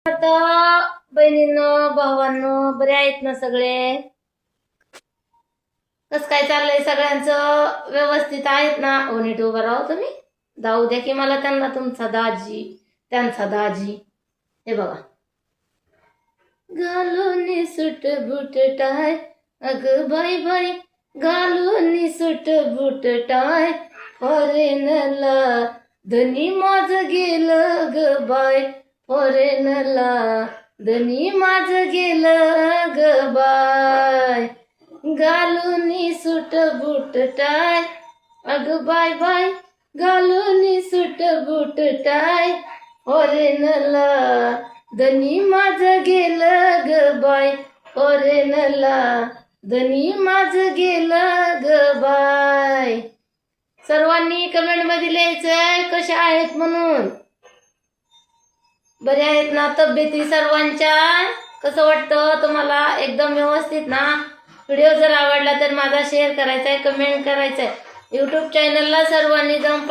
आता बहिणींनो भावांनो बरे आहेत ना सगळे? कस काय चाललंय सगळ्यांचं? व्यवस्थित आहेत ना? नीट उभं राहा तुम्ही. जाऊ द्या की मला त्यांना तुमचा दाजी त्यांचा दाजी. हे बघा, घालून सुट बूट टाय, अग बाई बाई घालून सुट बूट टाय, फॉरेनला धनी माझ गेलं ग बाय, फॉरेनला धनी माझ गेलं ग बाय, घालून सुट बूट टाय, अग बाय बाय घालून सुट बूट टाय, फॉरेनला धनी माझ गेलं ग बाय, फॉरेनला धनी माझ गेलं ग बाय. सर्वांनी कमेंट मध्ये लिहायचंय कसे आहेत म्हणून. बरे आहेत ना तब्येती सर्वांच्या? कसं वाटतं तुम्हाला? एकदम व्यवस्थित ना? व्हिडिओ जर आवडला तर माझा शेअर करायचा आहे, कमेंट करायचा आहे. यूट्यूब चॅनलला सर्वांनी जाऊन